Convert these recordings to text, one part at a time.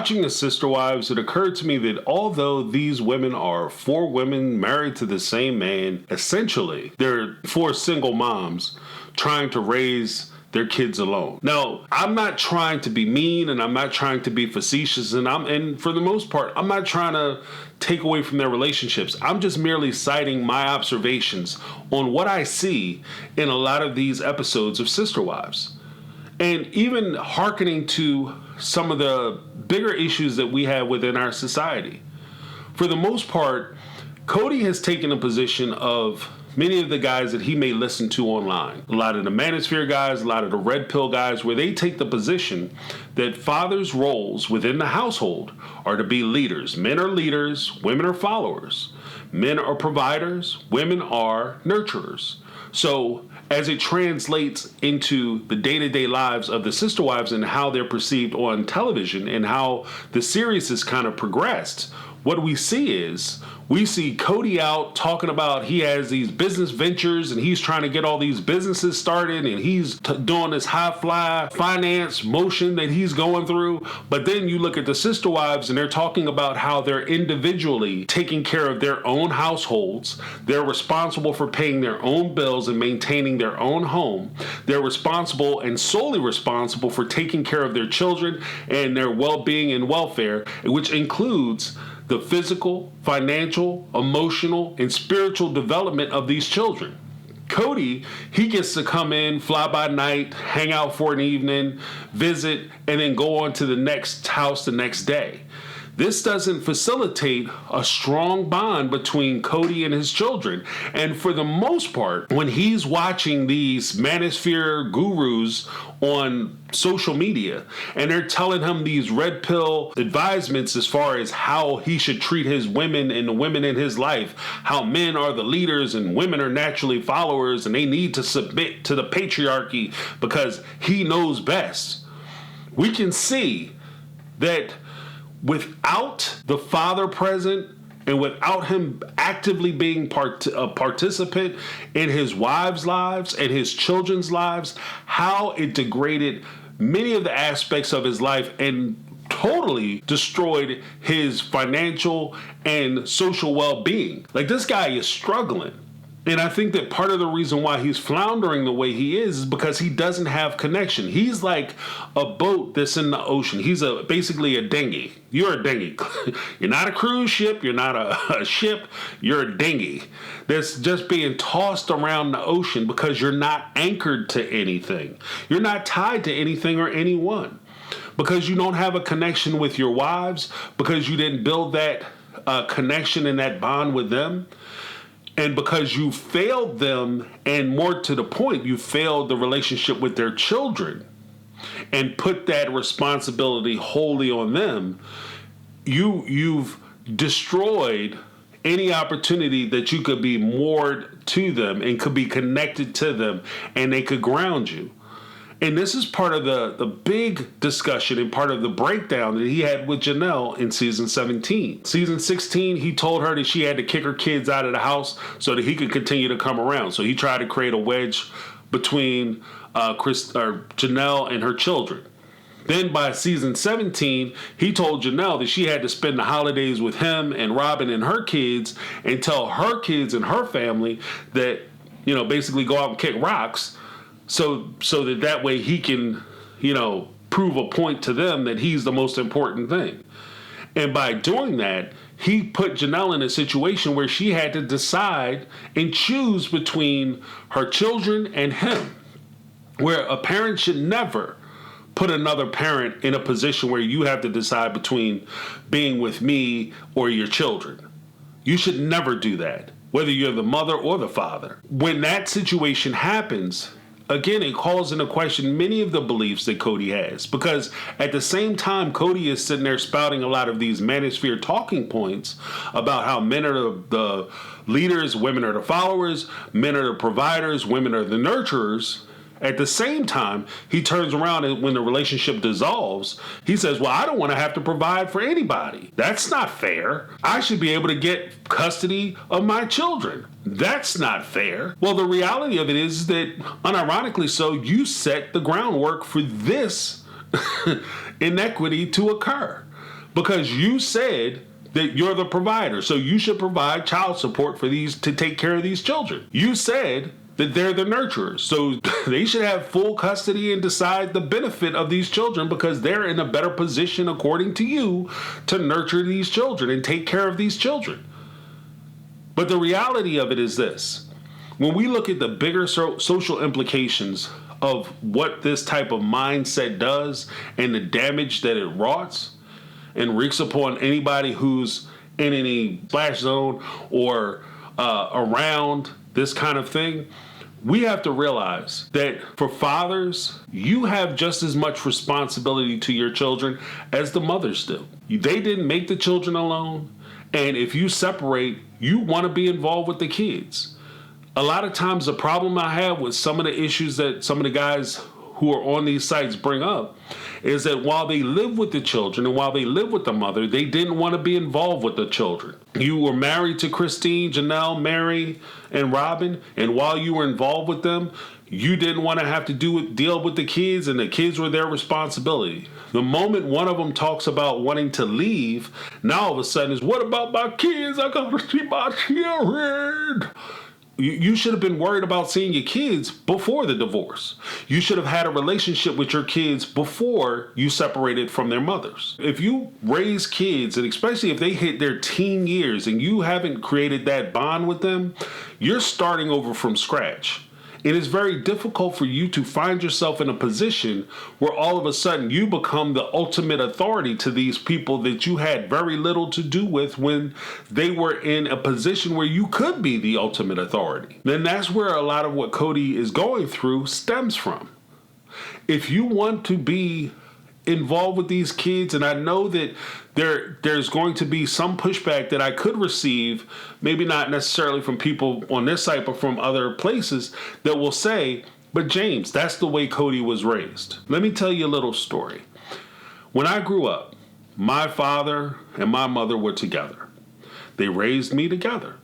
Watching the Sister Wives, it occurred to me that although these women are 4 women married to the same man, essentially, they're 4 single moms trying to raise their kids alone. Now, I'm not trying to be mean and I'm not trying to be facetious, and for the most part, I'm not trying to take away from their relationships. I'm just merely citing my observations on what I see in a lot of these episodes of Sister Wives. And even hearkening to some of the bigger issues that we have within our society. For the most part, Kody has taken a position of many of the guys that he may listen to online. A lot of the manosphere guys, a lot of the red pill guys, where they take the position that fathers' roles within the household are to be leaders. Men are leaders, women are followers. Men are providers, women are nurturers. So as it translates into the day-to-day lives of the sister wives and how they're perceived on television and how the series has kind of progressed, what we see Kody out talking about he has these business ventures and he's trying to get all these businesses started and he's doing this high fly finance motion that he's going through. But then you look at the sister wives and they're talking about how they're individually taking care of their own households. They're responsible for paying their own bills and maintaining their own home. They're responsible and solely responsible for taking care of their children and their well-being and welfare, which includes the physical, financial, emotional, and spiritual development of these children. Kody, he gets to come in, fly by night, hang out for an evening, visit, and then go on to the next house the next day. This doesn't facilitate a strong bond between Kody and his children. And for the most part, when he's watching these manosphere gurus on social media and they're telling him these red pill advisements as far as how he should treat his women and the women in his life, how men are the leaders and women are naturally followers and they need to submit to the patriarchy because he knows best, we can see that without the father present and without him actively being a participant in his wives' lives and his children's lives, how it degraded many of the aspects of his life and totally destroyed his financial and social well-being. Like, this guy is struggling. And I think that part of the reason why he's floundering the way he is because he doesn't have connection. He's like a boat that's in the ocean. He's basically a dinghy. You're a dinghy. You're not a cruise ship. You're not a ship. You're a dinghy that's just being tossed around the ocean because you're not anchored to anything. You're not tied to anything or anyone because you don't have a connection with your wives, because you didn't build that connection and that bond with them. And because you failed them, and more to the point, you failed the relationship with their children and put that responsibility wholly on them, you've destroyed any opportunity that you could be moored to them and could be connected to them and they could ground you. And this is part of the big discussion and part of the breakdown that he had with Janelle in season 17. Season 16, he told her that she had to kick her kids out of the house so that he could continue to come around. So he tried to create a wedge between Janelle and her children. Then by season 17, he told Janelle that she had to spend the holidays with him and Robin and her kids and tell her kids and her family that, basically go out and kick rocks. So that way he can, prove a point to them that he's the most important thing. And by doing that, he put Janelle in a situation where she had to decide and choose between her children and him, where a parent should never put another parent in a position where you have to decide between being with me or your children. You should never do that, whether you're the mother or the father. When that situation happens, again, it calls into question many of the beliefs that Kody has, because at the same time, Kody is sitting there spouting a lot of these manosphere talking points about how men are the leaders, women are the followers, men are the providers, women are the nurturers. At the same time, he turns around and when the relationship dissolves, he says, well, I don't want to have to provide for anybody. That's not fair. I should be able to get custody of my children. That's not fair. Well, the reality of it is that, unironically so, you set the groundwork for this inequity to occur. because you said that you're the provider, so you should provide child support for these to take care of these children. You said that they're the nurturers, so they should have full custody and decide the benefit of these children because they're in a better position, according to you, to nurture these children and take care of these children. But the reality of it is this: when we look at the bigger social implications of what this type of mindset does and the damage that it wroughts and wreaks upon anybody who's in any splash zone or around this kind of thing, we have to realize that for fathers, you have just as much responsibility to your children as the mothers do. They didn't make the children alone, and if you separate, you want to be involved with the kids. A lot of times the problem I have with some of the issues that some of the guys who are on these sites bring up is that while they live with the children and while they live with the mother, they didn't want to be involved with the children. You were married to Christine, Janelle, Mary, and Robin, and while you were involved with them, you didn't want to have to deal with the kids, and the kids were their responsibility. The moment one of them talks about wanting to leave, now all of a sudden is, what about my kids? I got to see my children. You should have been worried about seeing your kids before the divorce. You should have had a relationship with your kids before you separated from their mothers. If you raise kids, and especially if they hit their teen years and you haven't created that bond with them, you're starting over from scratch. It is very difficult for you to find yourself in a position where all of a sudden you become the ultimate authority to these people that you had very little to do with when they were in a position where you could be the ultimate authority. Then that's where a lot of what Kody is going through stems from. If you want to be involved with these kids, and I know that there's going to be some pushback that I could receive, maybe not necessarily from people on this site, but from other places that will say, but James, that's the way Kody was raised. Let me tell you a little story. When I grew up, my father and my mother were together. They raised me together.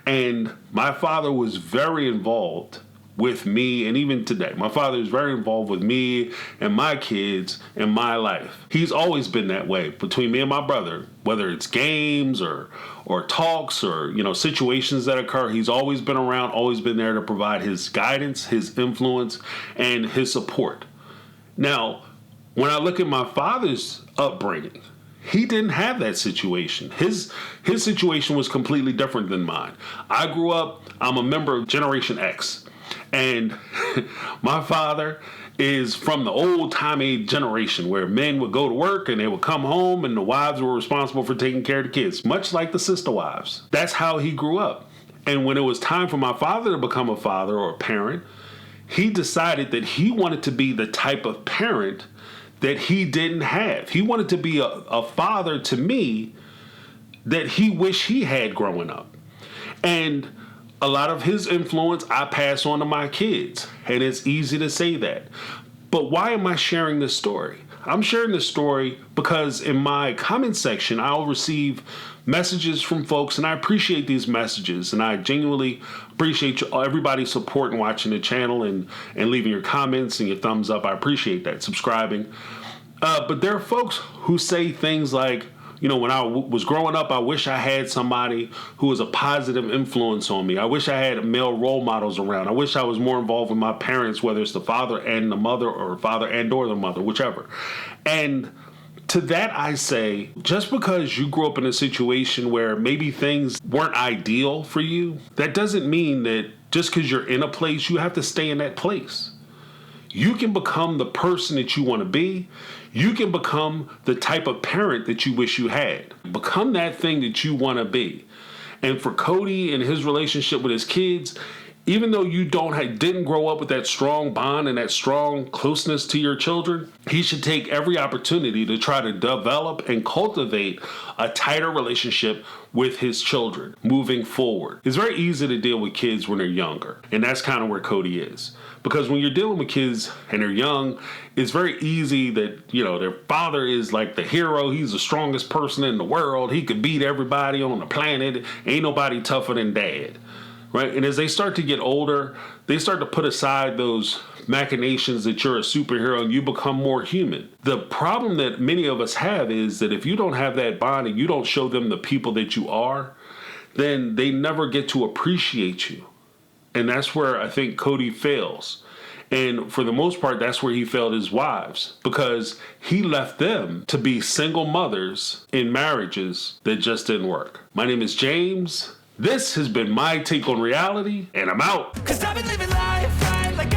And my father was very involved with me, and even today, my father is very involved with me and my kids and my life. He's always been that way between me and my brother, whether it's games or talks or, situations that occur. He's always been around, always been there to provide his guidance, his influence, and his support. Now, when I look at my father's upbringing, he didn't have that situation. His situation was completely different than mine. I grew up, I'm a member of Generation X. And my father is from the old-timey generation where men would go to work and they would come home and the wives were responsible for taking care of the kids, much like the sister wives. That's how he grew up. And when it was time for my father to become a father or a parent, he decided that he wanted to be the type of parent that he didn't have. He wanted to be a father to me that he wished he had growing up. And a lot of his influence I pass on to my kids, and it's easy to say that. But why am I sharing this story? I'm sharing this story because in my comment section, I'll receive messages from folks, and I appreciate these messages, and I genuinely appreciate everybody's support and watching the channel and leaving your comments and your thumbs up. I appreciate that, subscribing. But there are folks who say things like, when I was growing up, I wish I had somebody who was a positive influence on me. I wish I had male role models around. I wish I was more involved with my parents, whether it's the father and the mother or father and or the mother, whichever. And to that I say, just because you grew up in a situation where maybe things weren't ideal for you, that doesn't mean that just because you're in a place, you have to stay in that place. You can become the person that you want to be. You can become the type of parent that you wish you had. Become that thing that you want to be. And for Kody and his relationship with his kids, even though you didn't grow up with that strong bond and that strong closeness to your children, he should take every opportunity to try to develop and cultivate a tighter relationship with his children moving forward. It's very easy to deal with kids when they're younger, and that's kind of where Kody is. Because when you're dealing with kids and they're young, it's very easy that, their father is like the hero. He's the strongest person in the world. He could beat everybody on the planet. Ain't nobody tougher than dad. right? And as they start to get older, they start to put aside those machinations that you're a superhero and you become more human. The problem that many of us have is that if you don't have that bond and you don't show them the people that you are, then they never get to appreciate you. And that's where I think Kody fails. And for the most part, that's where he failed his wives, because he left them to be single mothers in marriages that just didn't work. My name is James. This has been my take on reality, and I'm out. 'Cause I've been living life right like